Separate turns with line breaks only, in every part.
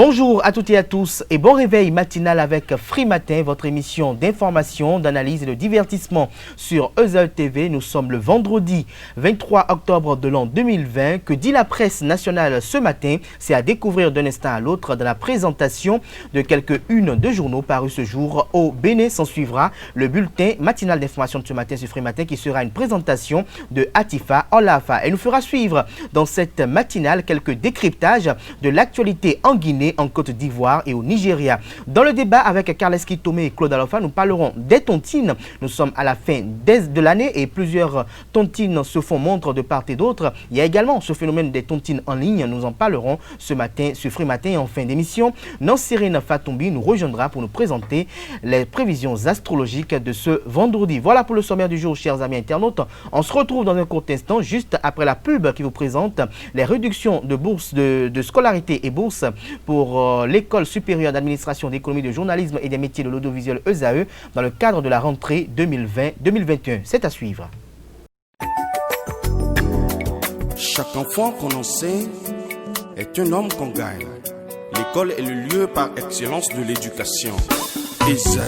Bonjour à toutes et à tous et bon réveil matinal avec Free Matin, votre émission d'information, d'analyse et de divertissement sur EZAE TV. Nous sommes le vendredi 23 octobre de l'an 2020. Que dit la presse nationale ce matin? C'est à découvrir d'un instant à l'autre dans la présentation de quelques-unes de journaux parus ce jour au Bénin. S'en suivra le bulletin matinal d'information de ce matin sur Free Matin qui sera une présentation de Atifa Olafa. Elle nous fera suivre dans cette matinale quelques décryptages de l'actualité en Guinée, en Côte d'Ivoire et au Nigeria. Dans le débat avec Carles Tomé et Claude Alofa, nous parlerons des tontines. Nous sommes à la fin de l'année et plusieurs tontines se font montre de part et d'autre. Il y a également ce phénomène des tontines en ligne. Nous en parlerons ce matin sur Free Matin et en fin d'émission. Nansirine Fatombi nous rejoindra pour nous présenter les prévisions astrologiques de ce vendredi. Voilà pour le sommaire du jour, chers amis internautes. On se retrouve dans un court instant, juste après la pub qui vous présente les réductions de bourse de scolarité et bourse pour l'École supérieure d'administration, d'économie, de journalisme et des métiers de l'audiovisuel EZAE dans le cadre de la rentrée 2020-2021. C'est à suivre.
Chaque enfant qu'on enseigne est un homme qu'on gagne. L'école est le lieu par excellence de l'éducation. EZAE.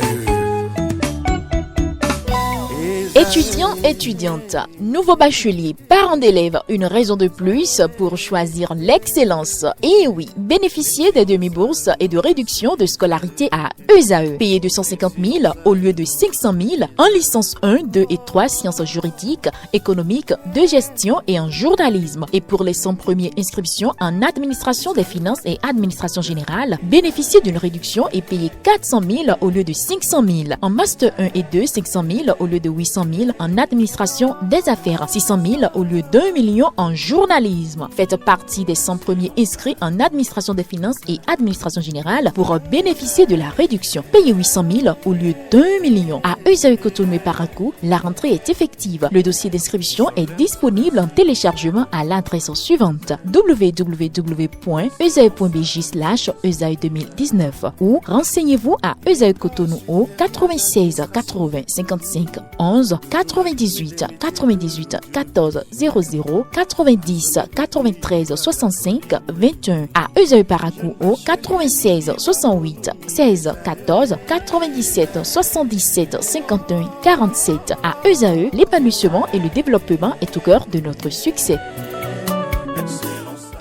Étudiants, étudiantes, nouveaux bacheliers, parents d'élèves, une raison de plus pour choisir l'excellence. Et oui, bénéficier des demi-bourses et de réductions de scolarité à EZAE. Payer 250 000 au lieu de 500 000 en licence 1, 2 et 3 sciences juridiques, économiques, de gestion et en journalisme. Et pour les 100 premières inscriptions en administration des finances et administration générale, bénéficier d'une réduction et payer 400 000 au lieu de 500 000. En master 1 et 2, 500 000 au lieu de 800 000 en administration des affaires, 600 000 au lieu d'1 million en journalisme. Faites partie des 100 premiers inscrits en administration des finances et administration générale pour bénéficier de la réduction. Payez 800 000 au lieu d'1 million. À EZAE Cotonou et Parakou, la rentrée est effective. Le dossier d'inscription est disponible en téléchargement à l'adresse suivante: www.ezae.bj/EZAE 2019 ou renseignez-vous à EZAE Cotonou au 96 80 55 11 98 98 14 00 90 93 65 21. À EZAE Parakou au 96 68 16 14 97 77 51 47. À EZAE, l'épanouissement et le développement est au cœur de notre succès.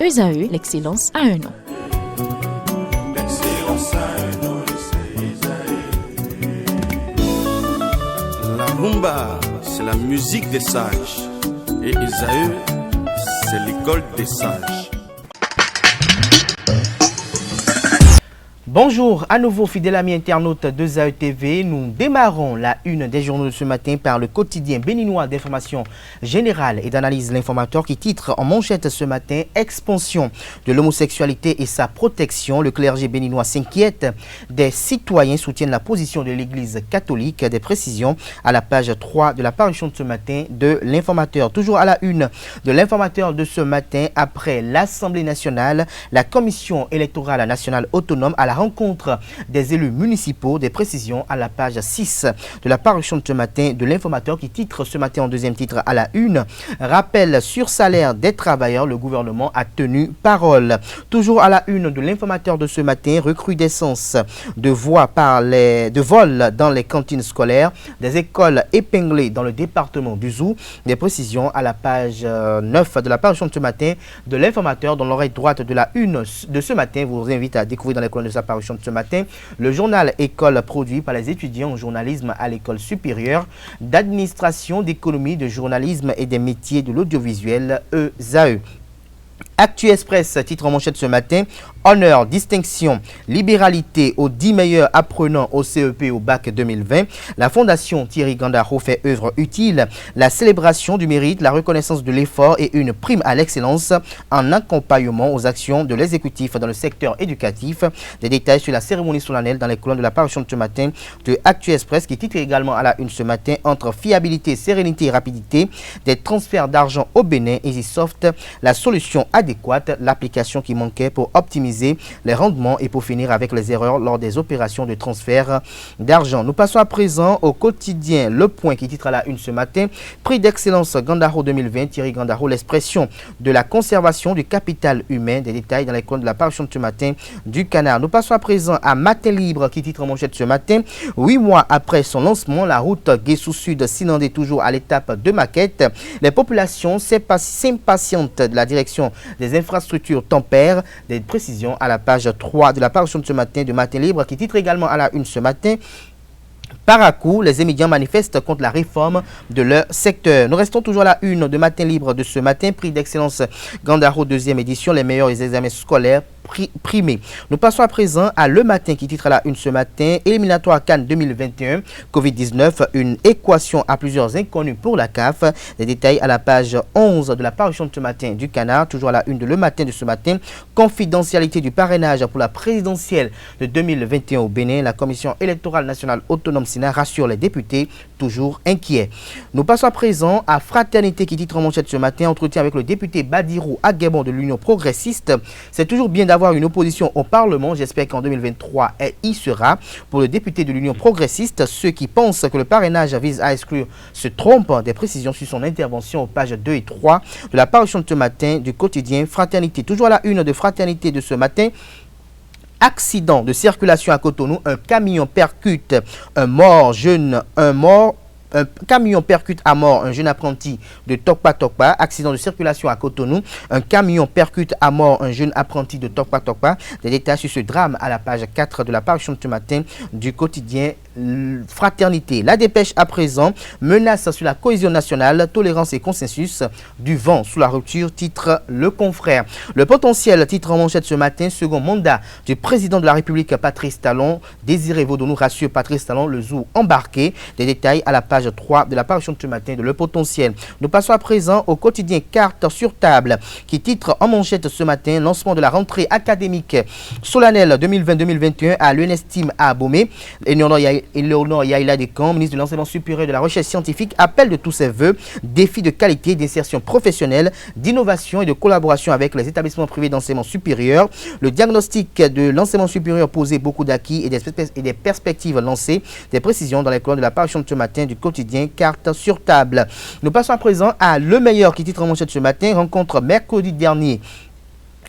EZAE, l'excellence à un nom.
La rumba, c'est la musique des sages. Et EZAE, c'est l'école des sages.
Bonjour à nouveau fidèles amis internautes de EZAE TV. Nous démarrons la une des journaux de ce matin par le quotidien béninois d'information générale et d'analyse L'Informateur qui titre en manchette ce matin: expansion de l'homosexualité et sa protection. Le clergé béninois s'inquiète. Des citoyens soutiennent la position de l'Église catholique. Des précisions à la page 3 de la parution de ce matin de L'Informateur. Toujours à la une de L'Informateur de ce matin, après l'Assemblée nationale, la Commission électorale nationale autonome à la rencontre des élus municipaux. Des précisions à la page 6 de la parution de ce matin de L'Informateur qui titre ce matin en deuxième titre à la une: rappel sur salaire des travailleurs, le gouvernement a tenu parole. Toujours à la une de L'Informateur de ce matin, recrudescence de vols dans les cantines scolaires, des écoles épinglées dans le département du Zou. Des précisions à la page 9 de la parution de ce matin de L'Informateur. Dans l'oreille droite de la une de ce matin, vous invite à découvrir dans les colonnes de sa parution de ce matin le journal École produit par les étudiants en journalisme à l'École supérieure d'administration, d'économie, de journalisme et des métiers de l'audiovisuel EZAE. Actu Express titre en manchette ce matin: honneur, distinction, libéralité aux 10 meilleurs apprenants au CEP au bac 2020. La Fondation Thierry Gandaro fait œuvre utile. La célébration du mérite, la reconnaissance de l'effort et une prime à l'excellence en accompagnement aux actions de l'exécutif dans le secteur éducatif. Des détails sur la cérémonie solennelle dans les colonnes de la parution de ce matin de Actu Express qui titre également à la une ce matin: entre fiabilité, sérénité et rapidité des transferts d'argent au Bénin, EasySoft, la solution adéquate, l'application qui manquait pour optimiser optimiser les rendements et pour finir avec les erreurs lors des opérations de transfert d'argent. Nous passons à présent au quotidien Le Point qui titre à la une ce matin « Prix d'excellence Gandaro 2020, Thierry Gandaro, l'expression de la conservation du capital humain ». Des détails dans les comptes de la parution de ce matin du Canard. Nous passons à présent à Matin Libre qui titre en manchette ce matin « 8 mois après son lancement, la route Guessou-Sud s'inondait toujours à l'étape de maquette. Les populations s'impatientent de la direction des infrastructures tempère. » Des précisions à la page 3 de la parution de ce matin de Matin Libre qui titre également à la une ce matin. Par à coup, les étudiants manifestent contre la réforme de leur secteur. Nous restons toujours à la une de Matin Libre de ce matin. Prix d'excellence Gandaro 2e édition, les meilleurs examens scolaires primés. Nous passons à présent à Le Matin qui titre à la une ce matin. Éliminatoire CAN 2021, Covid-19, une équation à plusieurs inconnus pour la CAF. Des détails à la page 11 de la parution de ce matin du Canard. Toujours à la une de Le Matin de ce matin. Confidentialité du parrainage pour la présidentielle de 2021 au Bénin. La Commission électorale nationale autonome Sénat rassure les députés toujours inquiets. Nous passons à présent à Fraternité qui titre en manchette ce matin. Entretien avec le député Badirou Aguebon de l'Union progressiste. C'est toujours bien d'avoir une opposition au Parlement. J'espère qu'en 2023, elle y sera. Pour le député de l'Union progressiste, ceux qui pensent que le parrainage vise à exclure se trompent. Des précisions sur son intervention aux pages 2 et 3 de la parution de ce matin du quotidien Fraternité. Toujours à la une de Fraternité de ce matin. Accident de circulation à Cotonou, un camion percute un camion percute à mort un jeune apprenti de Tokpa Tokpa. Accident de circulation à Cotonou. Un camion percute à mort un jeune apprenti de Tokpa Tokpa. Des détails sur ce drame à la page 4 de la parution de ce matin du quotidien Fraternité. La dépêche à présent. Menace sur la cohésion nationale, tolérance et consensus. Du vent sous la rupture, titre Le Confrère. Le potentiel, titre en manchette ce matin. Second mandat du président de la République Patrice Talon. Désiré Vaudonou rassure Patrice Talon, le zoo embarqué. Des détails à la page 3 de la parution de ce matin de Le Potentiel. Nous passons à présent au quotidien Carte sur table qui titre en manchette ce matin lancement de la rentrée académique solennelle 2020-2021 à l'UNESTIM à Abomey. Eleonore Yaïla Descamps, ministre de l'Enseignement supérieur et de la Recherche scientifique, appelle de tous ses voeux défis de qualité, d'insertion professionnelle, d'innovation et de collaboration avec les établissements privés d'enseignement supérieur. Le diagnostic de l'enseignement supérieur posait beaucoup d'acquis et des perspectives lancées. Des précisions dans les colonnes de la parution de ce matin du quotidien Carte sur table. Nous passons à présent à Le Meilleur qui titre en manchette ce matin. Rencontre mercredi dernier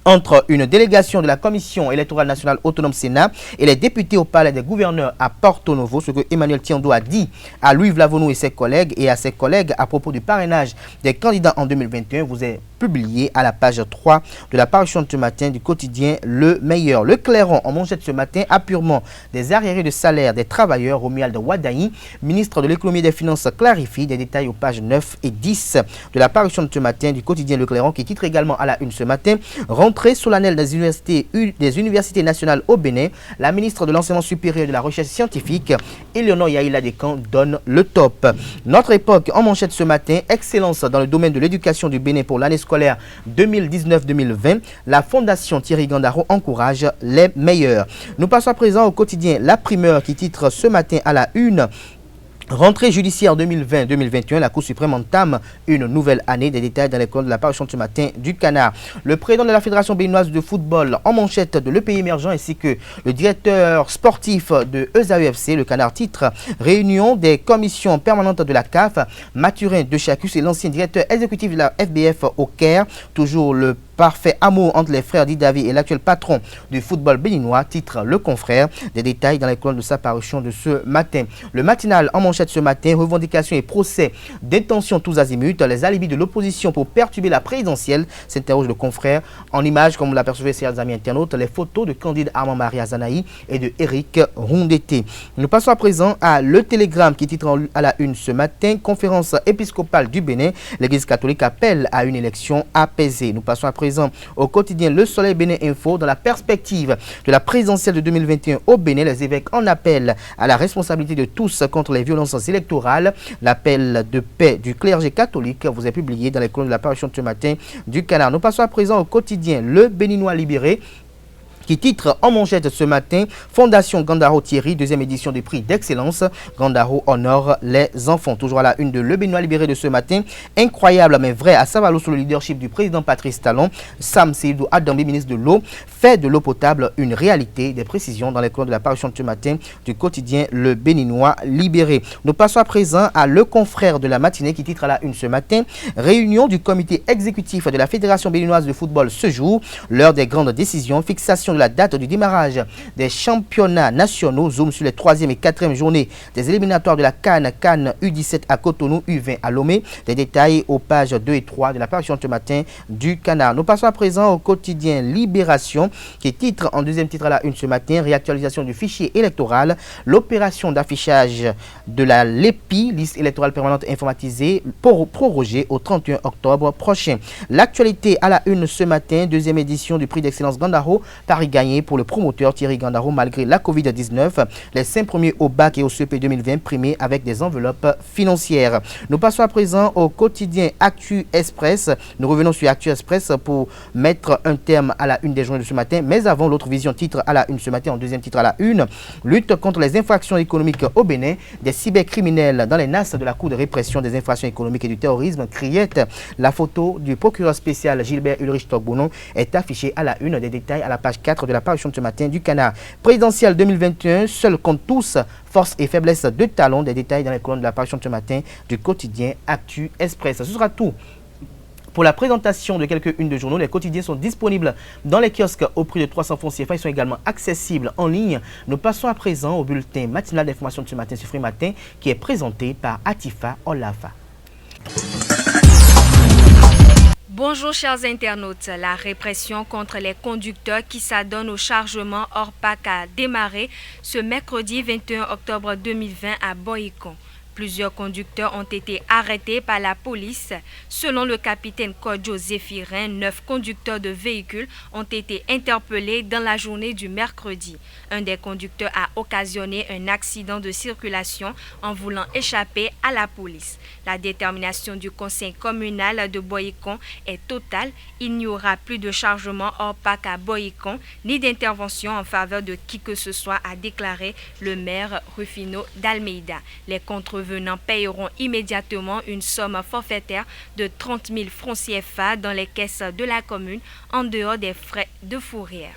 entre une délégation de la Commission électorale nationale autonome Sénat et les députés au palais des gouverneurs à Porto Novo, ce que Emmanuel Tiendo a dit à Louis Vlavonou et ses collègues à propos du parrainage des candidats en 2021 vous est publié à la page 3 de la parution de ce matin du quotidien Le Meilleur. Le Clairon en manchette ce matin, appurement des arriérés de salaire des travailleurs. Romuald Wadaï, ministre de l'économie et des finances, clarifie. Des détails aux pages 9 et 10 de la parution de ce matin du quotidien Le Clairon qui titre également à la une ce matin. Rentrée solennelle des universités nationales au Bénin. La ministre de l'Enseignement supérieur et de la Recherche scientifique, Eleonore Yaïla Descamps, donne le top. Notre époque en manchette ce matin, excellence dans le domaine de l'éducation du Bénin pour l'année scolaire 2019-2020. La Fondation Thierry Gandaro encourage les meilleurs. Nous passons à présent au quotidien La Primeur qui titre ce matin à la une. Rentrée judiciaire 2020-2021, la Cour suprême entame une nouvelle année. Des détails dans les colonnes de la parution de ce matin du Canard. Le président de la Fédération béninoise de football en manchette de l'EPI émergent ainsi que le directeur sportif de ESAEFC, le Canard titre réunion des commissions permanentes de la CAF. Mathurin de Chacus et l'ancien directeur exécutif de la FBF au Caire. Toujours le parfait amour entre les frères Didavi et l'actuel patron du football béninois, titre Le Confrère. Des détails dans les colonnes de sa parution de ce matin. Le matinal en manchette ce matin, revendications et procès d'intention tous azimuts, les alibis de l'opposition pour perturber la présidentielle, s'interroge Le Confrère. En image, comme vous l'apercevez, chers amis internautes, les photos de Candide Armand Maria Zanaï et de Eric Rondeté. Nous passons à présent à Le Télégramme qui titre à la une ce matin, conférence épiscopale du Bénin. L'Église catholique appelle à une élection apaisée. Nous passons à présent au quotidien Le Soleil Bénin Info. Dans la perspective de la présidentielle de 2021 au Bénin, les évêques en appellent à la responsabilité de tous contre les violences électorales. L'appel de paix du clergé catholique vous est publié dans les colonnes de la parution de ce matin du Canard. Nous passons à présent au quotidien Le Béninois Libéré qui titre en manchette ce matin Fondation Gandaro Thierry, deuxième édition du prix d'excellence. Gandaro honore les enfants. Toujours à la une de Le Béninois libéré de ce matin. Incroyable mais vrai à Savalo sous le leadership du président Patrice Talon. Sam Seydou Adambi, ministre de l'eau, fait de l'eau potable une réalité. Des précisions dans les colonnes de la parution de ce matin du quotidien Le Béninois libéré. Nous passons à présent à Le Confrère de la matinée qui titre à la une ce matin réunion du comité exécutif de la Fédération béninoise de football ce jour. L'heure des grandes décisions, fixation de la date du démarrage des championnats nationaux, zoom sur les 3e et 4e journées des éliminatoires de la CAN U17 à Cotonou, U20 à Lomé. Des détails aux pages 2 et 3 de la parution ce matin du Canard. Nous passons à présent au quotidien Libération qui titre en deuxième titre à la une ce matin réactualisation du fichier électoral, l'opération d'affichage de la LEPI, liste électorale permanente informatisée, prorogée au 31 octobre prochain. L'actualité à la une ce matin, deuxième édition du prix d'excellence Gandaro, Paris gagné pour le promoteur Thierry Gandaro malgré la Covid-19. Les 5 premiers au bac et au CP 2020 primés avec des enveloppes financières. Nous passons à présent au quotidien Actu Express. Nous revenons sur Actu Express pour mettre un terme à la une des journées de ce matin. Mais avant, l'autre vision titre à la une ce matin, en deuxième titre à la une, lutte contre les infractions économiques au Bénin, des cybercriminels dans les nasses de la Cour de répression des infractions économiques et du terrorisme, criette. La photo du procureur spécial Gilbert Ulrich Togbonon est affichée à la une. Des détails à la page 4 de la parution de ce matin du Canard. Présidentielle 2021, seul contre tous, force et faiblesse de talons. Des détails dans les colonnes de la parution de ce matin du quotidien Actu Express. Ce sera tout pour la présentation de quelques-unes de journaux. Les quotidiens sont disponibles dans les kiosques au prix de 300 francs CFA. Ils sont également accessibles en ligne. Nous passons à présent au bulletin matinal d'information de ce matin sur Free Matin qui est présenté par Atifa Olafa.
Bonjour chers internautes, la répression contre les conducteurs qui s'adonnent au chargement hors pack a démarré ce mercredi 21 octobre 2020 à Boycon. Plusieurs conducteurs ont été arrêtés par la police. Selon le capitaine Kodjo Zéphirin, 9 conducteurs de véhicules ont été interpellés dans la journée du mercredi. Un des conducteurs a occasionné un accident de circulation en voulant échapper à la police. La détermination du conseil communal de Boycon est totale. Il n'y aura plus de chargement hors pack à Boycon, ni d'intervention en faveur de qui que ce soit, a déclaré le maire Rufino d'Almeida. Les contrevenants payeront immédiatement une somme forfaitaire de 30 000 francs CFA dans les caisses de la commune en dehors des frais de fourrière.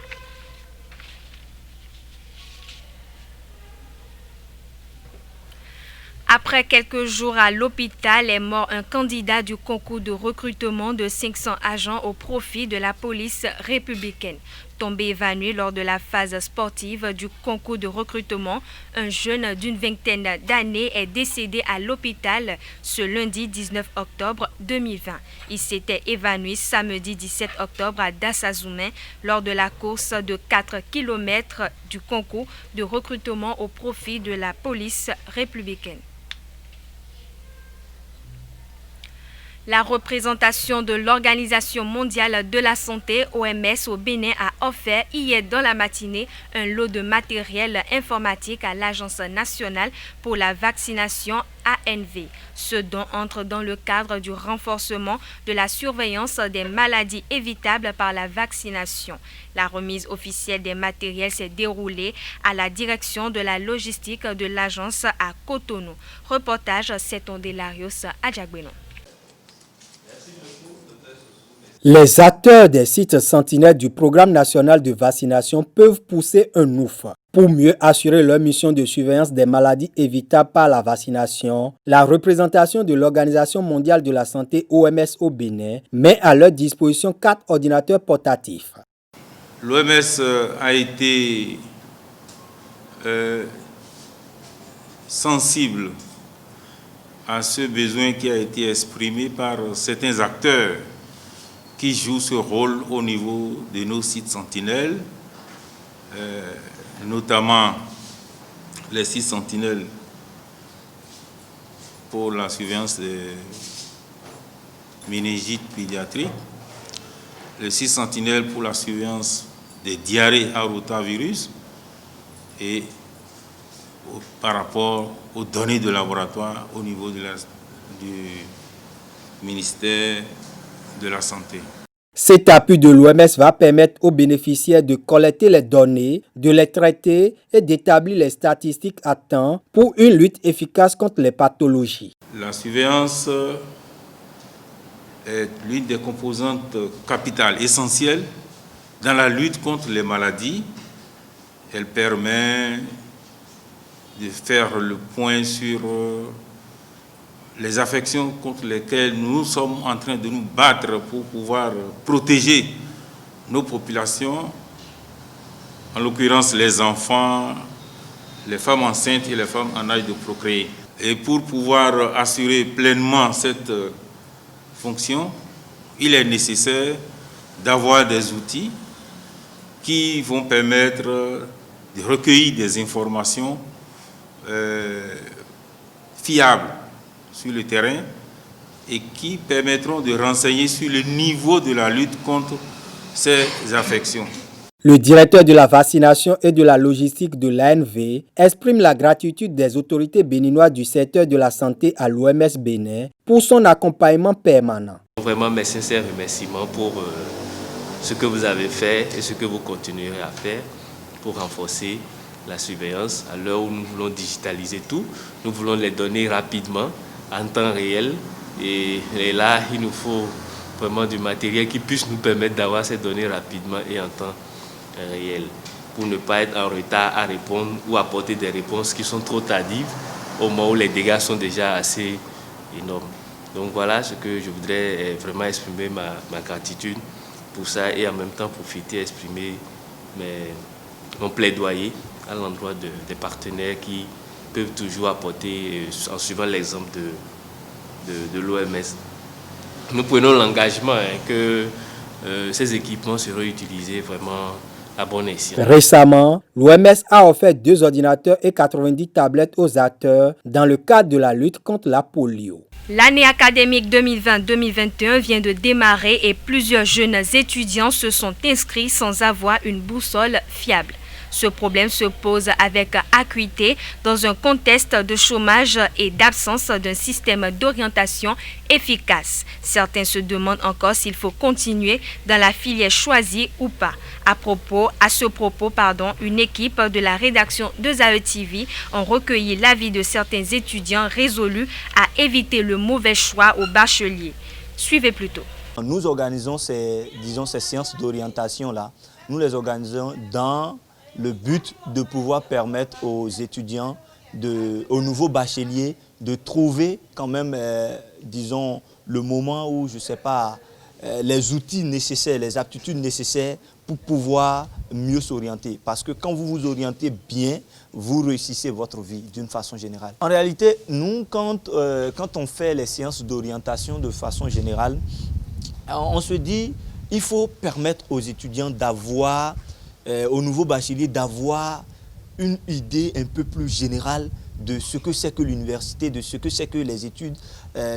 Après quelques jours à l'hôpital est mort un candidat du concours de recrutement de 500 agents au profit de la police républicaine. Tombé évanoui lors de la phase sportive du concours de recrutement, un jeune d'une vingtaine d'années est décédé à l'hôpital ce lundi 19 octobre 2020. Il s'était évanoui samedi 17 octobre à Dassazoumen lors de la course de 4 km du concours de recrutement au profit de la police républicaine. La représentation de l'Organisation mondiale de la santé, OMS, au Bénin a offert hier dans la matinée un lot de matériel informatique à l'Agence nationale pour la vaccination ANV. Ce don entre dans le cadre du renforcement de la surveillance des maladies évitables par la vaccination. La remise officielle des matériels s'est déroulée à la direction de la logistique de l'agence à Cotonou. Reportage Seton Delarios à Djagbenon.
Les acteurs des sites sentinelles du programme national de vaccination peuvent pousser un ouf. Pour mieux assurer leur mission de surveillance des maladies évitables par la vaccination, la représentation de l'Organisation mondiale de la santé OMS au Bénin met à leur disposition 4 ordinateurs portatifs.
L'OMS a été sensible à ce besoin qui a été exprimé par certains acteurs qui jouent ce rôle au niveau de nos sites sentinelles, notamment les sites sentinelles pour la surveillance des méningites pédiatriques, les sites sentinelles pour la surveillance des diarrhées à rotavirus et par rapport aux données de laboratoire au niveau de du ministère de la Santé.
Cet appui de l'OMS va permettre aux bénéficiaires de collecter les données, de les traiter et d'établir les statistiques à temps pour une lutte efficace contre les pathologies.
La surveillance est l'une des composantes capitales essentielles dans la lutte contre les maladies. Elle permet de faire le point sur les affections contre lesquelles nous sommes en train de nous battre pour pouvoir protéger nos populations, en l'occurrence les enfants, les femmes enceintes et les femmes en âge de procréer. Et pour pouvoir assurer pleinement cette fonction, il est nécessaire d'avoir des outils qui vont permettre de recueillir des informations fiables sur le terrain et qui permettront de renseigner sur le niveau de la lutte contre ces affections.
Le directeur de la vaccination et de la logistique de l'ANV exprime la gratitude des autorités béninoises du secteur de la santé à l'OMS Bénin pour son accompagnement permanent.
Vraiment mes sincères remerciements pour ce que vous avez fait et ce que vous continuerez à faire pour renforcer la surveillance à l'heure où nous voulons digitaliser tout. Nous voulons les données rapidement, en temps réel. Et là, il nous faut vraiment du matériel qui puisse nous permettre d'avoir ces données rapidement et en temps réel, pour ne pas être en retard à répondre ou apporter des réponses qui sont trop tardives au moment où les dégâts sont déjà assez énormes. Donc voilà ce que je voudrais vraiment exprimer ma gratitude pour ça et en même temps profiter, exprimer mon plaidoyer à l'endroit des partenaires qui peuvent toujours apporter, en suivant l'exemple de l'OMS. Nous prenons l'engagement que ces équipements seront utilisés vraiment à bon escient.
Récemment, l'OMS a offert 2 ordinateurs et 90 tablettes aux acteurs dans le cadre de la lutte contre la polio.
L'année académique 2020-2021 vient de démarrer et plusieurs jeunes étudiants se sont inscrits sans avoir une boussole fiable. Ce problème se pose avec acuité dans un contexte de chômage et d'absence d'un système d'orientation efficace. Certains se demandent encore s'il faut continuer dans la filière choisie ou pas. À ce propos, une équipe de la rédaction de ZAE TV a recueilli l'avis de certains étudiants résolus à éviter le mauvais choix au bachelier. Suivez plutôt.
Nous organisons ces séances d'orientation-là. Nous les organisons dans le but de pouvoir permettre aux étudiants, aux nouveaux bacheliers, de trouver quand même, le moment où, les outils nécessaires, les aptitudes nécessaires pour pouvoir mieux s'orienter. Parce que quand vous vous orientez bien, vous réussissez votre vie d'une façon générale. En réalité, nous, quand on fait les séances d'orientation de façon générale, on se dit il faut permettre aux étudiants d'avoir, aux nouveaux bacheliers, d'avoir une idée un peu plus générale de ce que c'est que l'université, de ce que c'est que les études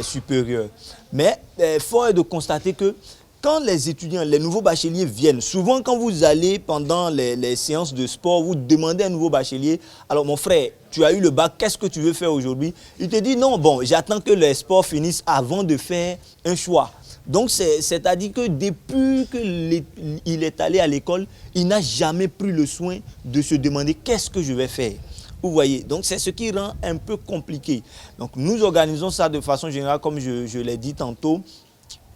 supérieures. Mais fort est de constater que quand les étudiants, les nouveaux bacheliers viennent, souvent quand vous allez pendant les séances de sport, vous demandez à un nouveau bachelier, alors mon frère, tu as eu le bac, qu'est-ce que tu veux faire aujourd'hui? Il te dit non, bon, j'attends que les sports finissent avant de faire un choix. Donc, c'est-à-dire que depuis qu'il est allé à l'école, il n'a jamais pris le soin de se demander qu'est-ce que je vais faire. Vous voyez, donc c'est ce qui rend un peu compliqué. Donc, nous organisons ça de façon générale, comme je l'ai dit tantôt,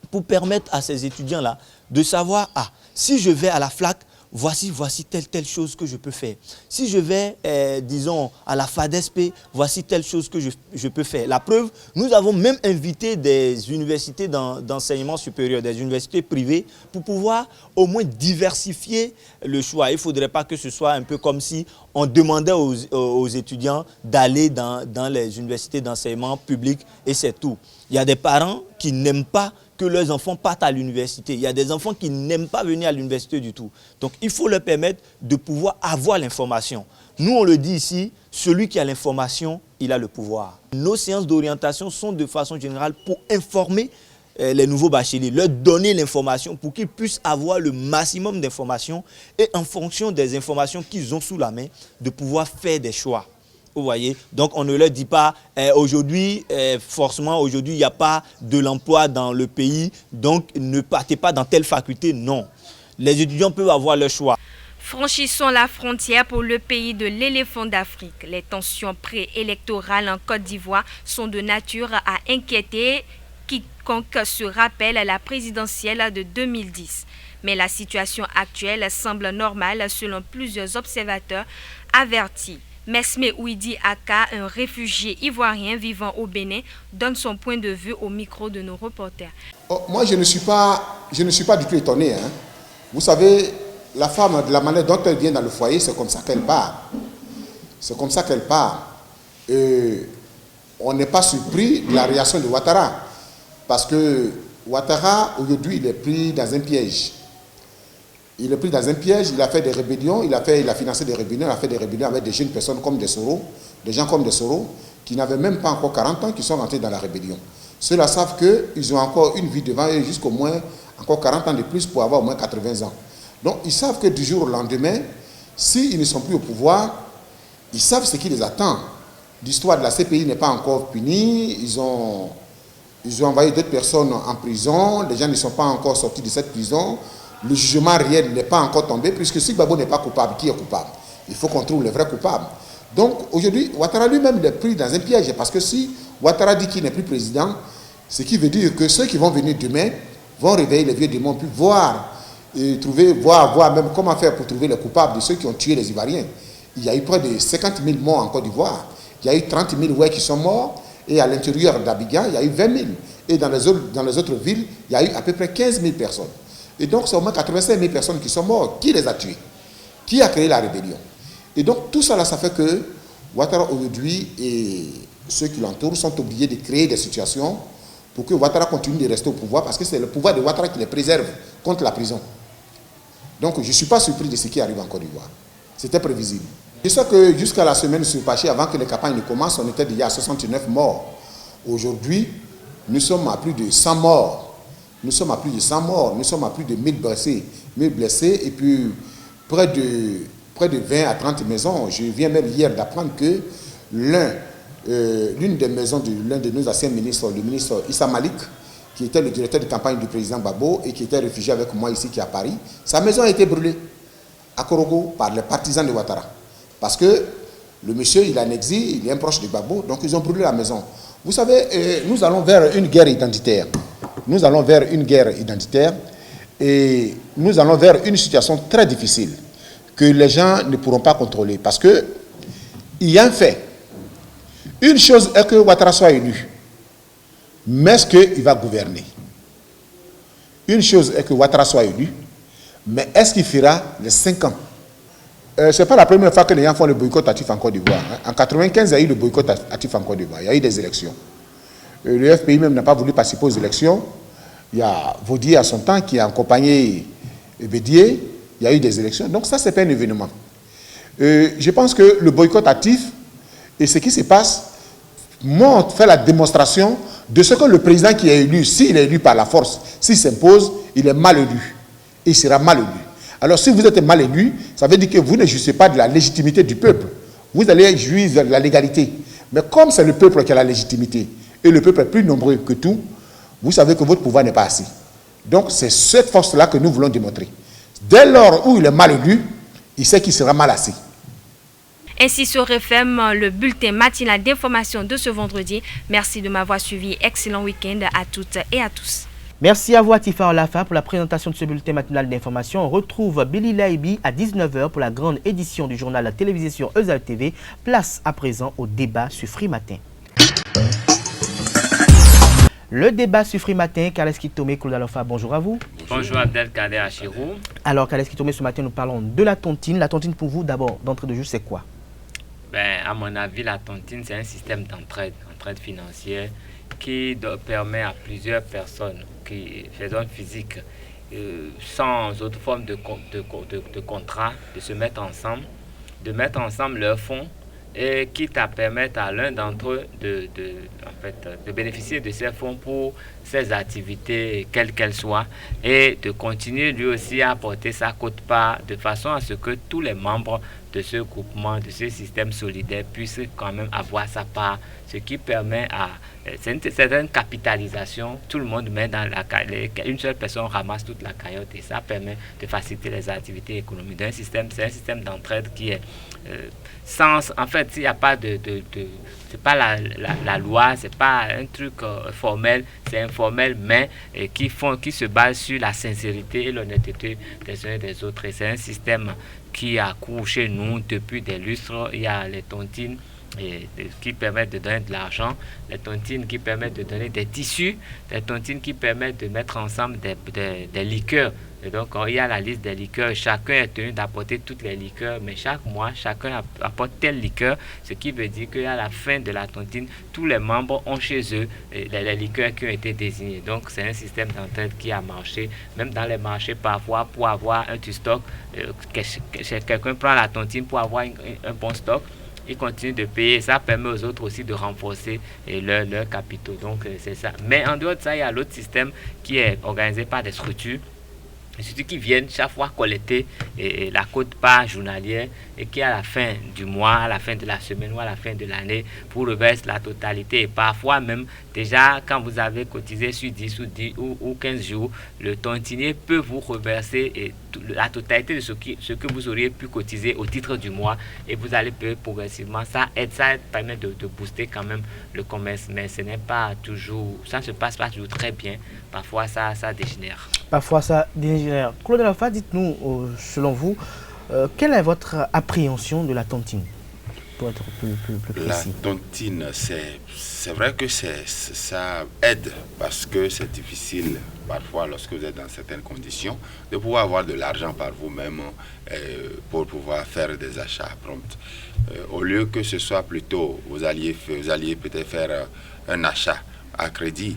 pour permettre à ces étudiants-là de savoir, si je vais à la FLAC, voici telle chose que je peux faire. Si je vais, à la FADESP, voici telle chose que je peux faire. La preuve, nous avons même invité des universités d'enseignement supérieur, des universités privées, pour pouvoir au moins diversifier le choix. Il ne faudrait pas que ce soit un peu comme si on demandait aux étudiants d'aller dans les universités d'enseignement public et c'est tout. Il y a des parents qui n'aiment pas que leurs enfants partent à l'université. Il y a des enfants qui n'aiment pas venir à l'université du tout. Donc, il faut leur permettre de pouvoir avoir l'information. Nous, on le dit ici, celui qui a l'information, il a le pouvoir. Nos séances d'orientation sont de façon générale pour informer les nouveaux bacheliers, leur donner l'information pour qu'ils puissent avoir le maximum d'informations et en fonction des informations qu'ils ont sous la main, de pouvoir faire des choix. Vous voyez, donc on ne leur dit pas aujourd'hui, forcément aujourd'hui il n'y a pas de l'emploi dans le pays, donc ne partez pas dans telle faculté. Non, les étudiants peuvent avoir leur choix.
Franchissons la frontière pour le pays de l'éléphant d'Afrique. Les tensions préélectorales en Côte d'Ivoire sont de nature à inquiéter quiconque se rappelle la présidentielle de 2010. Mais la situation actuelle semble normale selon plusieurs observateurs avertis. Mesme Ouidi Aka, un réfugié ivoirien vivant au Bénin, donne son point de vue au micro de nos reporters.
Moi, je ne suis pas du tout étonné. Hein. Vous savez, la femme, de la manière dont elle vient dans le foyer, c'est comme ça qu'elle part. C'est comme ça qu'elle part. On n'est pas surpris de la réaction de Ouattara. Parce que Ouattara, aujourd'hui, il est pris dans un piège. Il est pris dans un piège, il a fait des rébellions, il a financé des rébellions, il a fait des rébellions avec des jeunes personnes comme des Soro, des gens comme des Soro, qui n'avaient même pas encore 40 ans, qui sont rentrés dans la rébellion. Ceux-là savent qu'ils ont encore une vie devant eux, jusqu'au moins encore 40 ans de plus pour avoir au moins 80 ans. Donc ils savent que du jour au lendemain, s'ils ne sont plus au pouvoir, ils savent ce qui les attend. L'histoire de la CPI n'est pas encore punie, ils ont envoyé d'autres personnes en prison, les gens ne sont pas encore sortis de cette prison. Le jugement réel n'est pas encore tombé, puisque si Gbagbo n'est pas coupable, qui est coupable? Il faut qu'on trouve les vrais coupables. Donc aujourd'hui, Ouattara lui-même est pris dans un piège, parce que si Ouattara dit qu'il n'est plus président, ce qui veut dire que ceux qui vont venir demain vont réveiller les vieux démons, puis voir même comment faire pour trouver les coupables de ceux qui ont tué les Ivoiriens. Il y a eu près de 50 000 morts en Côte d'Ivoire. Il y a eu 30 000 ouais qui sont morts, et à l'intérieur d'Abidjan, il y a eu 20 000. Et dans les autres villes, il y a eu à peu près 15 000 personnes. Et donc, c'est au moins 85 000 personnes qui sont mortes. Qui les a tués? Qui a créé la rébellion? Et donc, tout ça, là, ça fait que Ouattara, aujourd'hui, et ceux qui l'entourent sont obligés de créer des situations pour que Ouattara continue de rester au pouvoir, parce que c'est le pouvoir de Ouattara qui les préserve contre la prison. Donc, je ne suis pas surpris de ce qui arrive en Côte d'Ivoire. C'était prévisible. Je sais que jusqu'à la semaine surpassée, avant que les campagnes ne commencent, on était déjà à 69 morts. Aujourd'hui, nous sommes à plus de 100 morts. Nous sommes à plus de 100 morts, nous sommes à plus de 1000 blessés et puis près de 20 à 30 maisons. Je viens même hier d'apprendre que l'une des maisons de l'un de nos anciens ministres, le ministre Issa Malik, qui était le directeur de campagne du président Gbagbo et qui était réfugié avec moi ici qui est à Paris, sa maison a été brûlée à Korogo par les partisans de Ouattara. Parce que le monsieur, il est en exil, il est un proche de Gbagbo, donc ils ont brûlé la maison. Vous savez, nous allons vers une guerre identitaire. Nous allons vers une guerre identitaire et nous allons vers une situation très difficile que les gens ne pourront pas contrôler. Parce qu'il y a un fait. Une chose est que Ouattara soit élu, mais est-ce qu'il va gouverner? Une chose est que Ouattara soit élu, mais est-ce qu'il fera les 5 ans? Ce n'est pas la première fois que les gens font le boycott actif en Côte d'Ivoire. En 1995, il y a eu le boycott actif en Côte d'Ivoire. Il y a eu des élections. Le FPI même n'a pas voulu participer aux élections. Il y a Vaudier à son temps qui a accompagné Bédier. Il y a eu des élections. Donc ça, ce n'est pas un événement. Je pense que le boycott actif et ce qui se passe fait la démonstration de ce que le président qui est élu, s'il est élu par la force, s'il s'impose, il est mal élu. Il sera mal élu. Alors si vous êtes mal élu, ça veut dire que vous ne jouissez pas de la légitimité du peuple. Vous allez jouir de la légalité. Mais comme c'est le peuple qui a la légitimité, et le peuple est plus nombreux que tout, vous savez que votre pouvoir n'est pas assez. Donc c'est cette force-là que nous voulons démontrer. Dès lors où il est mal élu, il sait qu'il sera mal assis.
Ainsi se referme le bulletin matinal d'information de ce vendredi. Merci de m'avoir suivi. Excellent week-end à toutes et à tous.
Merci à vous, Atifa Olafa, pour la présentation de ce bulletin matinal d'information. On retrouve Billy Laibi à 19h pour la grande édition du journal télévisé sur Eusal TV. Place à présent au débat sur Free Matin. Le débat sur Free Matin, Kaleski Tomé, Claude Alofa, bonjour à vous.
Bonjour Abdelkader Achirou.
Alors Kaleski Tomé, ce matin nous parlons de la tontine. La tontine pour vous, d'abord, d'entrée de jeu, c'est quoi?
À mon avis, la tontine, c'est un système d'entraide financière qui permet à plusieurs personnes qui faisant physique sans autre forme de contrat de se mettre ensemble, de mettre ensemble leurs fonds et quitte à permettre à l'un d'entre eux de bénéficier de ces fonds pour ses activités, quelles qu'elles soient, et de continuer lui aussi à apporter sa quote-part de façon à ce que tous les membres de ce groupement, de ce système solidaire puisse quand même avoir sa part, ce qui permet à certaine capitalisation. Tout le monde met dans une seule personne ramasse toute la cagnotte et ça permet de faciliter les activités économiques. C'est un système d'entraide qui est en fait, s'il n'y a pas c'est pas la loi, c'est pas un truc formel, c'est informel, mais qui se base sur la sincérité et l'honnêteté des uns et des autres. Et c'est un système qui a cours chez nous depuis des lustres. Il y a les tontines qui permettent de donner de l'argent, les tontines qui permettent de donner des tissus, les tontines qui permettent de mettre ensemble des liqueurs. Et donc, il y a la liste des liqueurs. Chacun est tenu d'apporter toutes les liqueurs, mais chaque mois, chacun apporte telle liqueur, ce qui veut dire qu'à la fin de la tontine, tous les membres ont chez eux les liqueurs qui ont été désignées. Donc, c'est un système d'entraide qui a marché. Même dans les marchés, parfois, pour avoir un stock, quelqu'un prend la tontine pour avoir un bon stock. Ils continuent de payer. Ça permet aux autres aussi de renforcer leurs capitaux. Donc, c'est ça. Mais en dehors de ça, il y a l'autre système qui est organisé par des structures. Des structures qui viennent chaque fois collecter la quote-part journalière et qui, à la fin du mois, à la fin de la semaine ou à la fin de l'année, vous reverse la totalité. Et parfois même, déjà, quand vous avez cotisé sur 10 ou 15 jours, le tontinier peut vous reverser la totalité de ce que vous auriez pu cotiser au titre du mois et vous allez payer progressivement. Ça permet de booster quand même le commerce, mais ce n'est pas toujours, ça ne se passe pas toujours très bien. Parfois, ça dégénère.
Parfois, ça dégénère. Claude Alpha, dites-nous, selon vous, quelle est votre appréhension de la tontine? Pour être plus précis.
La tontine, c'est vrai que ça aide parce que c'est difficile parfois lorsque vous êtes dans certaines conditions de pouvoir avoir de l'argent par vous-même pour pouvoir faire des achats prompts. Au lieu que ce soit plutôt, vous alliez peut-être faire un achat à crédit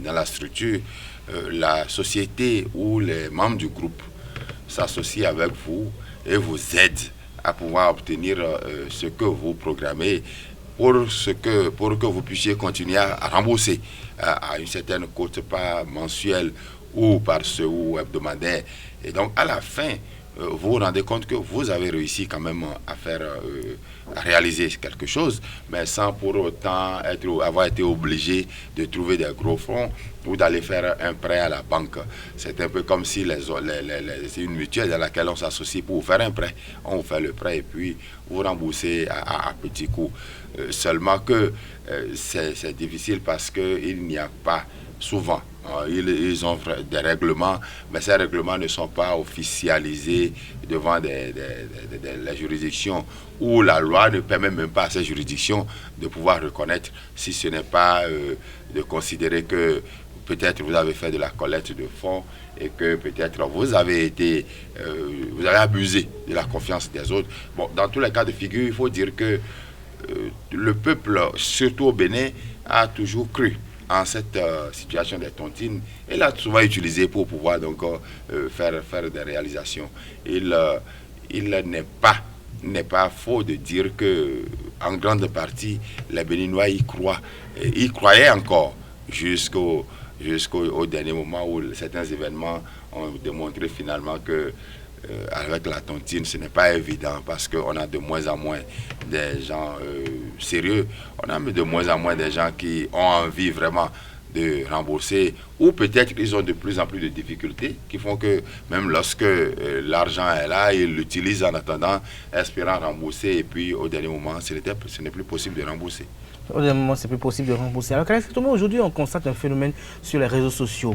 dans la structure, la société ou les membres du groupe s'associent avec vous et vous aident à pouvoir obtenir ce que vous programmez pour que vous puissiez continuer à rembourser à une certaine quote, pas mensuelle ou ou hebdomadaire. Et donc, à la fin, vous vous rendez compte que vous avez réussi quand même à réaliser quelque chose, mais sans pour autant avoir été obligé de trouver des gros fonds ou d'aller faire un prêt à la banque. C'est un peu comme si c'est une mutuelle dans laquelle on s'associe pour vous faire un prêt. On vous fait le prêt et puis vous remboursez à petits coups. Seulement que c'est difficile parce qu'il n'y a pas souvent. Ils ont des règlements, mais ces règlements ne sont pas officialisés devant les juridictions où la loi ne permet même pas à ces juridictions de pouvoir reconnaître, si ce n'est pas de considérer que peut-être vous avez fait de la collecte de fonds et que peut-être vous avez abusé de la confiance des autres. Bon, dans tous les cas de figure, il faut dire que le peuple, surtout au Bénin, a toujours cru en cette situation des tontines. Il a souvent utilisé pour pouvoir donc faire des réalisations. Il n'est pas faux de dire que en grande partie les Béninois y croient. Ils croyaient encore jusqu'au dernier moment où certains événements ont démontré finalement que avec la tontine, ce n'est pas évident parce qu'on a de moins en moins des gens sérieux. On a de moins en moins des gens qui ont envie vraiment de rembourser ou peut-être qu'ils ont de plus en plus de difficultés qui font que même lorsque l'argent est là, ils l'utilisent en attendant, espérant rembourser et puis au dernier moment, ce n'est plus possible de rembourser.
Au dernier moment, c'est plus possible de rembourser. Alors, exactement, aujourd'hui, on constate un phénomène sur les réseaux sociaux.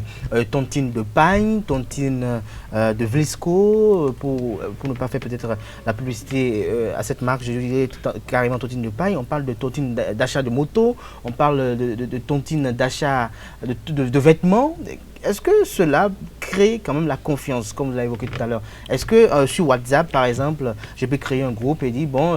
Tontine de Pagne, tontine de Vlisco, pour ne pas faire peut-être la publicité à cette marque, je dirais carrément tontine de Pagne. On parle de tontine d'achat de moto, on parle de tontine d'achat de vêtements. Est-ce que cela crée quand même la confiance, comme vous l'avez évoqué tout à l'heure? Est-ce que sur WhatsApp, par exemple, je peux créer un groupe et dire, bon,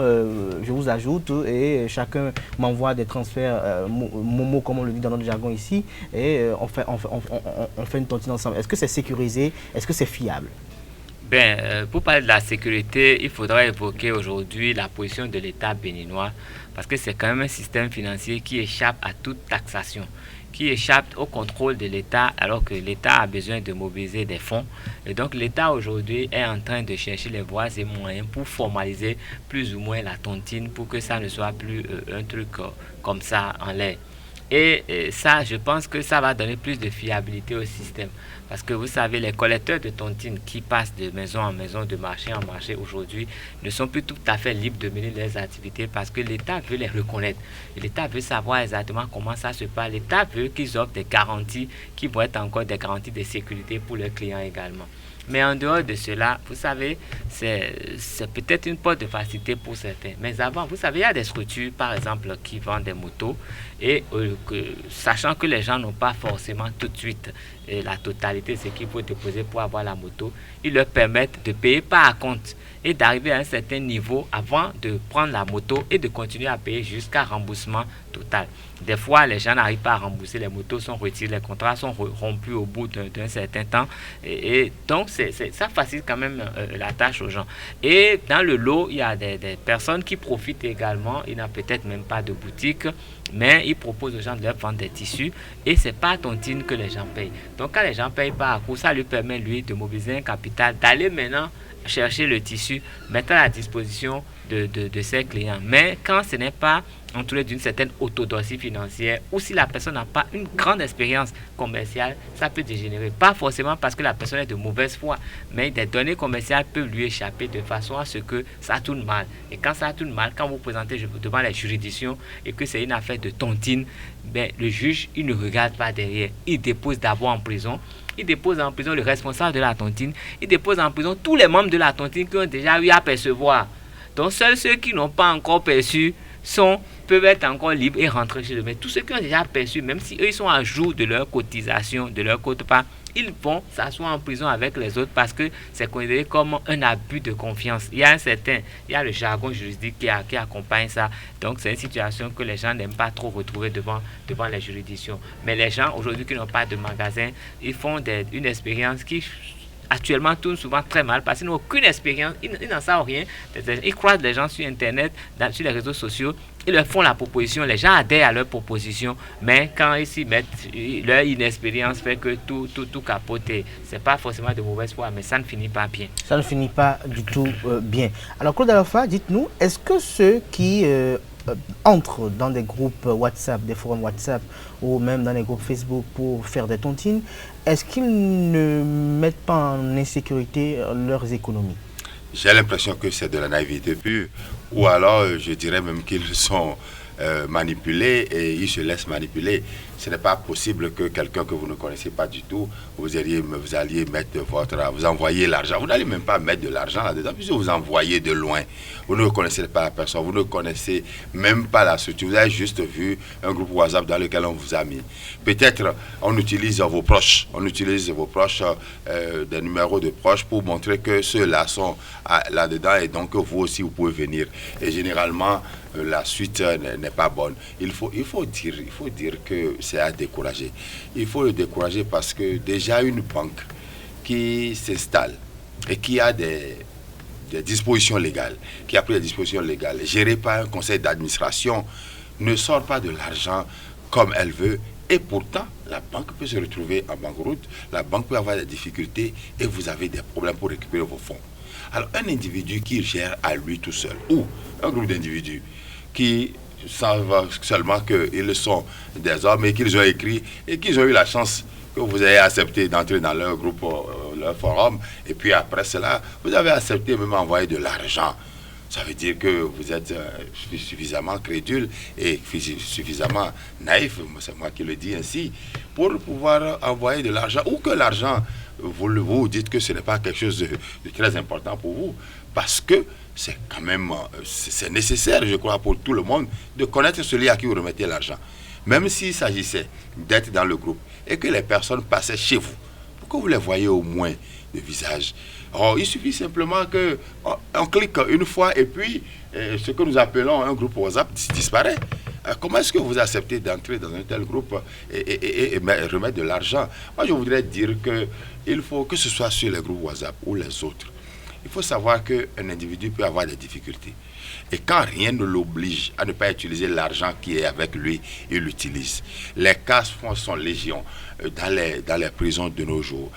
je vous ajoute et chacun m'envoie des transferts Momo, comme on le dit dans notre jargon ici, et on fait une tontine ensemble. Est-ce que c'est sécurisé? Est-ce que c'est fiable?
Pour parler de la sécurité, il faudra évoquer aujourd'hui la position de l'État béninois, parce que c'est quand même un système financier qui échappe à toute taxation. qui échappent au contrôle de l'État, alors que l'État a besoin de mobiliser des fonds. Et donc l'État aujourd'hui est en train de chercher les voies et moyens pour formaliser plus ou moins la tontine, pour que ça ne soit plus un truc comme ça en l'air. Et ça, je pense que ça va donner plus de fiabilité au système. Parce que vous savez, les collecteurs de tontines qui passent de maison en maison, de marché en marché aujourd'hui, ne sont plus tout à fait libres de mener leurs activités parce que l'État veut les reconnaître. L'État veut savoir exactement comment ça se passe. L'État veut qu'ils offrent des garanties qui vont être encore des garanties de sécurité pour leurs clients également. Mais en dehors de cela, vous savez, c'est peut-être une porte de facilité pour certains. Mais avant, vous savez, il y a des structures, par exemple, qui vendent des motos. Et sachant que les gens n'ont pas forcément tout de suite la totalité de ce qu'il faut déposer pour avoir la moto, ils leur permettent de payer par à compte et d'arriver à un certain niveau avant de prendre la moto et de continuer à payer jusqu'à remboursement total. Des fois, les gens n'arrivent pas à rembourser, les motos sont retirées, les contrats sont rompus au bout d'un certain temps. Et donc, ça facilite quand même la tâche aux gens. Et dans le lot, il y a des personnes qui profitent également. Ils n'ont peut-être même pas de boutique, mais ils proposent aux gens de leur vendre des tissus. Et ce n'est pas à tontine que les gens payent. Donc, quand les gens payent pas à coup, ça lui permet, lui, de mobiliser un capital, d'aller maintenant chercher le tissu, mettre à la disposition de ses clients. Mais quand ce n'est pas entouré d'une certaine orthodoxie financière ou si la personne n'a pas une grande expérience commerciale, ça peut dégénérer. Pas forcément parce que la personne est de mauvaise foi, mais des données commerciales peuvent lui échapper de façon à ce que ça tourne mal. Et quand ça tourne mal, quand vous présentez devant les juridictions et que c'est une affaire de tontine, ben, le juge, il ne regarde pas derrière. Il dépose d'abord en prison. Il dépose en prison le responsable de la tontine. Il dépose en prison tous les membres de la tontine qui ont déjà eu à percevoir. Donc seuls ceux qui n'ont pas encore perçu peuvent être encore libres et rentrer chez eux. Mais tous ceux qui ont déjà perçu, même si eux ils sont à jour de leur cotisation, de leur quote-part, ils vont s'asseoir en prison avec les autres parce que c'est considéré comme un abus de confiance. Il y a le jargon juridique qui accompagne ça. Donc c'est une situation que les gens n'aiment pas trop retrouver devant les juridictions. Mais les gens aujourd'hui qui n'ont pas de magasin, ils font une expérience qui actuellement tourne souvent très mal parce qu'ils n'ont aucune expérience, ils n'en savent rien. Ils croisent les gens sur Internet, sur les réseaux sociaux, ils leur font la proposition, les gens adhèrent à leur proposition, mais quand ils s'y mettent, leur inexpérience fait que tout capote. Ce n'est pas forcément de mauvaise foi, mais ça ne finit pas bien.
Ça ne finit pas du tout bien. Alors Claude Alafa, dites-nous, est-ce que ceux qui entrent dans des groupes WhatsApp, des forums WhatsApp ou même dans les groupes Facebook pour faire des tontines, est-ce qu'ils ne mettent pas en insécurité leurs économies?
J'ai l'impression que c'est de la naïveté pure, ou alors je dirais même qu'ils sont manipulés et ils se laissent manipuler. Ce n'est pas possible que quelqu'un que vous ne connaissez pas du tout, vous alliez mettre vous envoyer l'argent. Vous n'allez même pas mettre de l'argent là-dedans, puisque vous envoyez de loin. Vous ne connaissez pas la personne, vous ne connaissez même pas la structure. Vous avez juste vu un groupe WhatsApp dans lequel on vous a mis. Peut-être on utilise vos proches, des numéros de proches pour montrer que ceux-là sont là-dedans et donc vous aussi vous pouvez venir. Et généralement, la suite n'est pas bonne. Il faut dire que c'est à décourager. Il faut le décourager parce que déjà une banque qui s'installe et qui a des dispositions légales, qui a pris des dispositions légales, gérées par un conseil d'administration, ne sort pas de l'argent comme elle veut. Et pourtant, la banque peut se retrouver en banqueroute, la banque peut avoir des difficultés et vous avez des problèmes pour récupérer vos fonds. Alors, un individu qui gère à lui tout seul, ou un groupe d'individus qui savent seulement qu'ils sont des hommes et qu'ils ont écrit et qu'ils ont eu la chance que vous ayez accepté d'entrer dans leur groupe, leur forum, et puis après cela, vous avez accepté même envoyer de l'argent. Ça veut dire que vous êtes suffisamment crédule et suffisamment naïf, c'est moi qui le dis ainsi, pour pouvoir envoyer de l'argent, ou que l'argent, vous dites que ce n'est pas quelque chose de très important pour vous, parce que c'est quand même, c'est nécessaire, je crois, pour tout le monde, de connaître celui à qui vous remettez l'argent. Même s'il s'agissait d'être dans le groupe et que les personnes passaient chez vous, pour que vous les voyez au moins de visage. Alors, il suffit simplement qu'on clique une fois et puis ce que nous appelons un groupe WhatsApp disparaît. Comment est-ce que vous acceptez d'entrer dans un tel groupe et remettre de l'argent? Moi, je voudrais dire qu'il faut que ce soit sur les groupes WhatsApp ou les autres. il faut savoir qu'un individu peut avoir des difficultés. Et quand rien ne l'oblige à ne pas utiliser l'argent qui est avec lui, il l'utilise. Les cas sont légion dans les prisons de nos jours.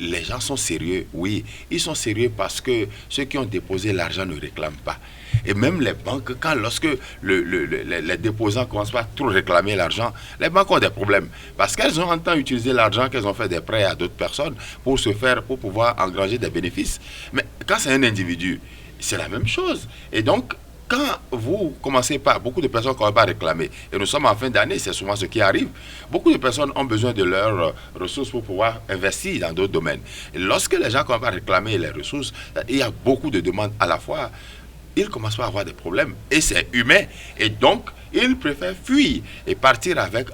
Les gens sont sérieux, oui. Ils sont sérieux parce que ceux qui ont déposé l'argent ne réclament pas. Et même les banques, lorsque les déposants commencent pas à trop réclamer l'argent, les banques ont des problèmes. Parce qu'elles ont en temps utilisé l'argent, qu'elles ont fait des prêts à d'autres personnes pour pouvoir engranger des bénéfices. Mais quand c'est un individu, c'est la même chose. Et donc, quand vous commencez pas, beaucoup de personnes ne commencent pas à réclamer, et nous sommes en fin d'année, c'est souvent ce qui arrive, beaucoup de personnes ont besoin de leurs ressources pour pouvoir investir dans d'autres domaines. Et lorsque les gens commencent à réclamer les ressources, il y a beaucoup de demandes à la fois, ils commencent pas à avoir des problèmes, et c'est humain, et donc, ils préfèrent fuir et partir avec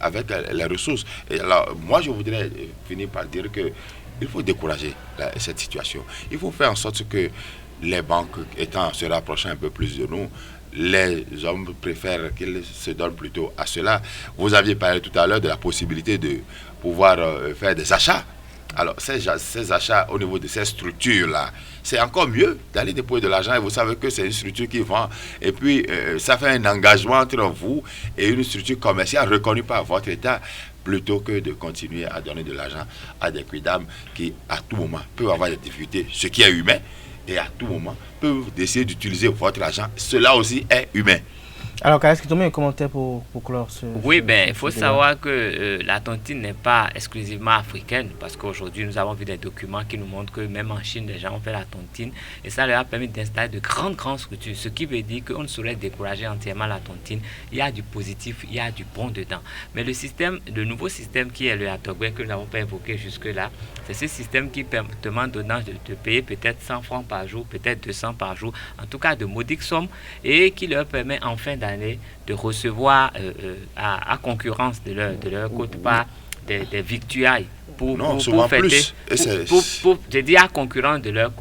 les ressources. Et alors, moi, je voudrais finir par dire que il faut décourager cette situation. Il faut faire en sorte que les banques se rapprochant un peu plus de nous, les hommes préfèrent qu'ils se donnent plutôt à cela. Vous aviez parlé tout à l'heure de la possibilité de pouvoir faire des achats. Alors, ces achats au niveau de ces structures-là, c'est encore mieux d'aller déposer de l'argent et vous savez que c'est une structure qui vend. Et puis, ça fait un engagement entre vous et une structure commerciale reconnue par votre État, plutôt que de continuer à donner de l'argent à des quidam qui, à tout moment, peuvent avoir des difficultés, ce qui est humain, et à tout moment, peuvent décider d'utiliser votre argent. Cela aussi est humain.
Alors, est-ce que tu as un commentaire pour clore ce...
Oui, il faut savoir que la tontine n'est pas exclusivement africaine, parce qu'aujourd'hui, nous avons vu des documents qui nous montrent que même en Chine, les gens ont fait la tontine, et ça leur a permis d'installer de grandes structures, ce qui veut dire qu'on ne saurait décourager entièrement la tontine. Il y a du positif, il y a du bon dedans. Mais le nouveau système qui est le Atogbe, que nous n'avons pas évoqué jusque-là, c'est ce système qui demande aux gens de payer peut-être 100 francs par jour, peut-être 200 par jour, en tout cas de modiques sommes, et qui leur permet en fin d'année de recevoir à concurrence de leur quote-part des victuailles pour fêter, je dis à concurrence de leur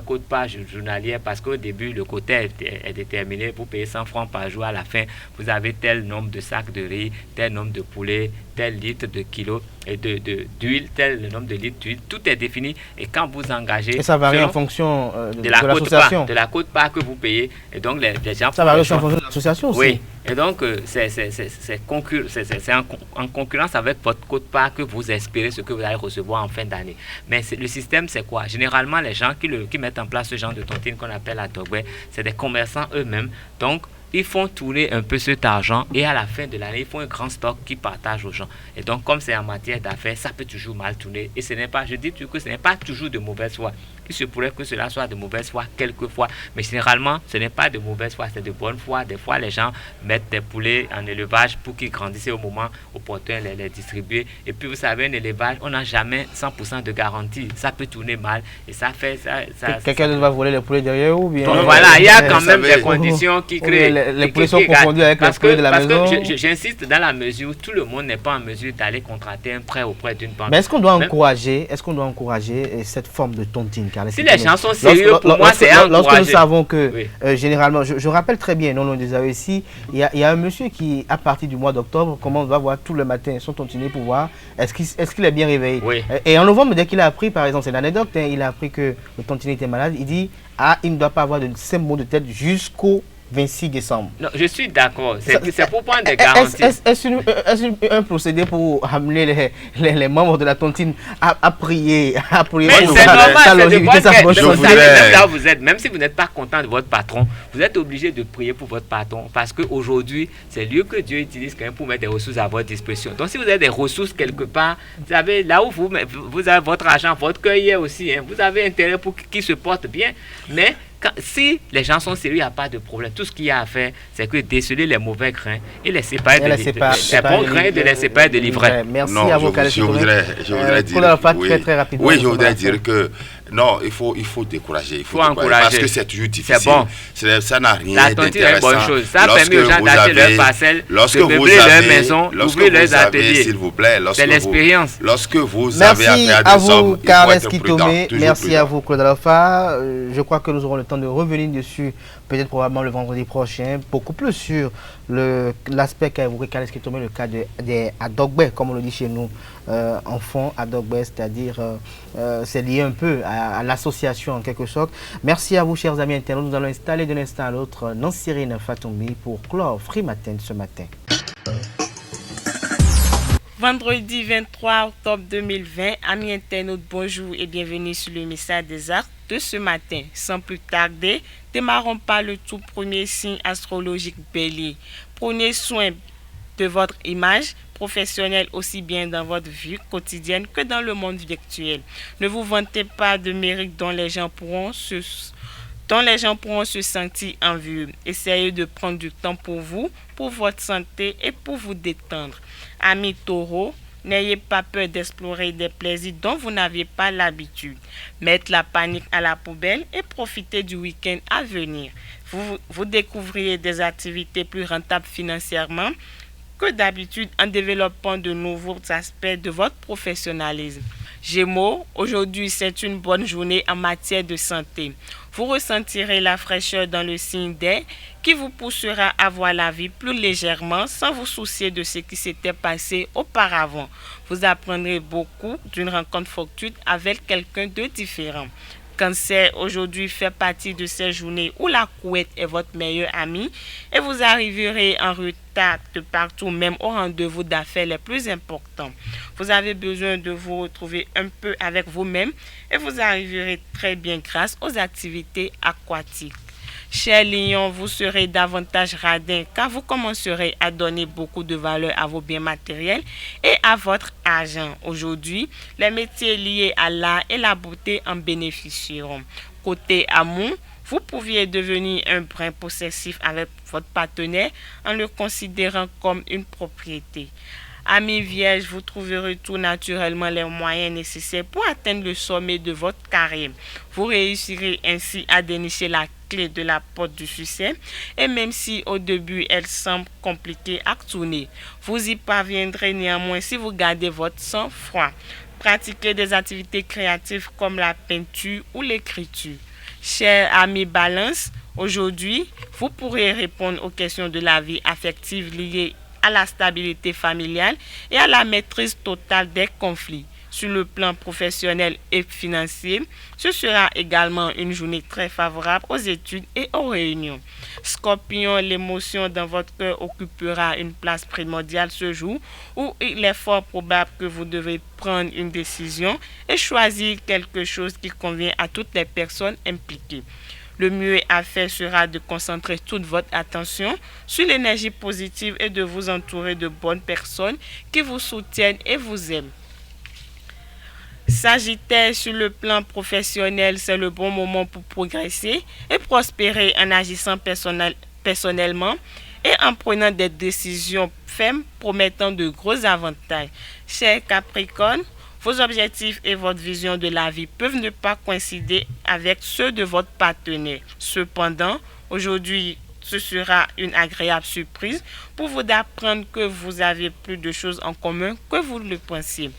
quote-part journalière, parce qu'au début le quota est déterminé pour payer 100 francs par jour. À la fin, vous avez tel nombre de sacs de riz, tel nombre de poulets, tel litre de kilos et d'huile, tel le nombre de litres d'huile. Tout est défini, et quand vous engagez,
et ça varie en fonction de l'association,
de la quote-part que vous payez, et donc les gens,
ça varie en fonction de l'association aussi.
Oui, et donc c'est en concurrence avec votre quote-part que vous espérez ce que vous allez recevoir en fin d'année. Mais le système, c'est quoi? Généralement, les gens qui mettent en place ce genre de tontine qu'on appelle la Togbe, c'est des commerçants eux-mêmes. Donc, ils font tourner un peu cet argent, et à la fin de l'année, ils font un grand stock qu'ils partagent aux gens. Et donc, comme c'est en matière d'affaires, ça peut toujours mal tourner. Et ce n'est pas, je dis toujours que ce n'est pas toujours de mauvaise foi. Il se pourrait que cela soit de mauvaise foi quelquefois, mais généralement, ce n'est pas de mauvaise foi, c'est de bonne foi. Des fois, les gens mettent des poulets en élevage pour qu'ils grandissent au moment opportun, les distribuer. Et puis, vous savez, un élevage, on n'a jamais 100% de garantie. Ça peut tourner mal, et ça fait ça.
Quelqu'un va voler les poulets derrière ou bien?
Donc, voilà, il y a quand même des conditions qui créent.
Les poulets sont confondus avec les poulets de la maison.
Parce que j'insiste, dans la mesure où tout le monde n'est pas en mesure d'aller contracter un prêt auprès d'une banque.
Mais est-ce qu'on doit encourager cette forme de tontine?
Si les gens sont sérieux, pour moi, c'est encourager.
Lorsque nous savons que, généralement, je rappelle très bien, non loin des AE ici, il y a un monsieur qui, à partir du mois d'octobre, commence à voir tout le matin son tontinier pour voir est-ce qu'il est bien réveillé.
Oui.
Et en novembre, dès qu'il a appris, par exemple, c'est l'anecdote, il a appris que le tontinier était malade, il dit, il ne doit pas avoir de simples maux de tête jusqu'au 26 décembre.
Non, je suis d'accord. C'est pour prendre des garanties.
Est-ce un procédé pour amener les membres de la tontine à prier?
Mais c'est normal, là où vous êtes, même si vous n'êtes pas content de votre patron, vous êtes obligé de prier pour votre patron, parce qu'aujourd'hui, c'est lui que Dieu utilise quand même pour mettre des ressources à votre disposition. Donc, si vous avez des ressources quelque part, vous savez, là où vous avez votre argent, votre cœur y est aussi, hein, vous avez intérêt pour qu'il se porte bien, mais si les gens sont sérieux, il n'y a pas de problème. Tout ce qu'il y a à faire, c'est que déceler les mauvais grains et les séparer de les bons grains, de les séparer de l'ivraie.
Merci à vous,
je voudrais dire,
très rapidement.
Oui, je voudrais dire que non, il faut décourager. Il faut encourager. Parce que c'est toujours difficile.
C'est bon.
Ça n'a rien d'intéressant.
La tontine est une bonne chose. Ça permet aux gens d'acheter leur parcelle, de meubler leur maison, d'ouvrir leurs ateliers.
S'il vous plaît,
c'est l'expérience.
Lorsque vous avez affaire à des hommes, il faut être prudent.
Merci à vous, Claude Alpha. Je crois que nous aurons le temps de revenir dessus, peut-être probablement le vendredi prochain, beaucoup plus sur l'aspect qu'a évoqué Kales Kitome, le cas des Adogbe, comme on le dit chez nous, enfants à Dogbe, c'est-à-dire c'est lié un peu à l'association en quelque sorte. Merci à vous, chers amis internautes. Nous allons installer d'un instant à l'autre Nansirine Fatoumi pour clore Free Matin ce matin.
Vendredi 23 octobre 2020, amis internautes, bonjour et bienvenue sur le message des arts de ce matin. Sans plus tarder, démarrons par le tout premier signe astrologique Bélier. Prenez soin de votre image professionnelle aussi bien dans votre vie quotidienne que dans le monde virtuel. Ne vous vantez pas de mérites dont les gens pourront se sentir envieux. Essayez de prendre du temps pour vous, pour votre santé et pour vous détendre. Amis taureaux, n'ayez pas peur d'explorer des plaisirs dont vous n'avez pas l'habitude. Mettez la panique à la poubelle et profitez du week-end à venir. Vous découvrirez des activités plus rentables financièrement que d'habitude en développant de nouveaux aspects de votre professionnalisme. Gémeaux, aujourd'hui c'est une bonne journée en matière de santé. Vous ressentirez la fraîcheur dans le signe d'air qui vous poussera à voir la vie plus légèrement sans vous soucier de ce qui s'était passé auparavant. Vous apprendrez beaucoup d'une rencontre fortuite avec quelqu'un de différent. Cancer, aujourd'hui fait partie de ces journées où la couette est votre meilleur ami et vous arriverez en retard de partout, même au rendez-vous d'affaires les plus importants. Vous avez besoin de vous retrouver un peu avec vous-même et vous arriverez très bien grâce aux activités aquatiques. Chers lions, vous serez davantage radin car vous commencerez à donner beaucoup de valeur à vos biens matériels et à votre argent. Aujourd'hui, les métiers liés à l'art et la beauté en bénéficieront. Côté amour, vous pouviez devenir un brin possessif avec votre partenaire en le considérant comme une propriété. Amis vierges, vous trouverez tout naturellement les moyens nécessaires pour atteindre le sommet de votre carrière. Vous réussirez ainsi à dénicher la clé de la porte du succès et même si au début elle semble compliquée à tourner, vous y parviendrez néanmoins si vous gardez votre sang-froid. Pratiquez des activités créatives comme la peinture ou l'écriture. Chers amis Balance, aujourd'hui, vous pourrez répondre aux questions de la vie affective liées à la stabilité familiale et à la maîtrise totale des conflits. Sur le plan professionnel et financier, ce sera également une journée très favorable aux études et aux réunions. Scorpion, l'émotion dans votre cœur occupera une place primordiale ce jour où il est fort probable que vous devez prendre une décision et choisir quelque chose qui convient à toutes les personnes impliquées. Le mieux à faire sera de concentrer toute votre attention sur l'énergie positive et de vous entourer de bonnes personnes qui vous soutiennent et vous aiment. Sagittaire, sur le plan professionnel, c'est le bon moment pour progresser et prospérer en agissant personnellement et en prenant des décisions fermes promettant de gros avantages. Chers Capricorne, vos objectifs et votre vision de la vie peuvent ne pas coïncider avec ceux de votre partenaire. Cependant, aujourd'hui, ce sera une agréable surprise pour vous d'apprendre que vous avez plus de choses en commun que vous le pensiez.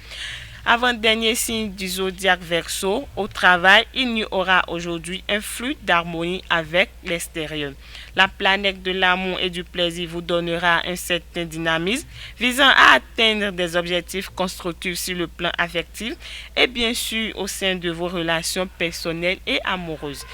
Avant-dernier signe du zodiaque Verseau, au travail, il y aura aujourd'hui un flux d'harmonie avec l'extérieur. La planète de l'amour et du plaisir vous donnera un certain dynamisme visant à atteindre des objectifs constructifs sur le plan affectif et bien sûr au sein de vos relations personnelles et amoureuses.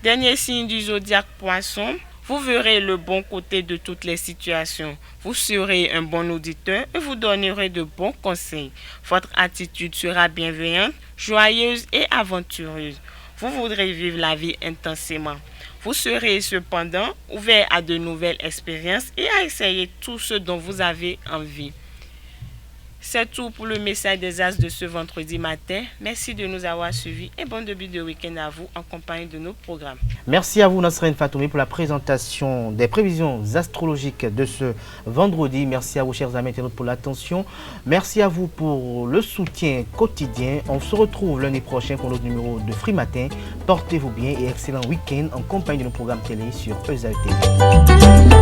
Dernier signe du zodiaque Poisson, vous verrez le bon côté de toutes les situations. Vous serez un bon auditeur et vous donnerez de bons conseils. Votre attitude sera bienveillante, joyeuse et aventureuse. Vous voudrez vivre la vie intensément. Vous serez cependant ouvert à de nouvelles expériences et à essayer tout ce dont vous avez envie. C'est tout pour le message des As de ce vendredi matin. Merci de nous avoir suivis et bon début de week-end à vous en compagnie de nos programmes.
Merci à vous Nansirine Fatoumi pour la présentation des prévisions astrologiques de ce vendredi. Merci à vous chers amis internautes pour l'attention. Merci à vous pour le soutien quotidien. On se retrouve lundi prochain pour notre numéro de Free Matin. Portez-vous bien et excellent week-end en compagnie de nos programmes télé sur EZA TV.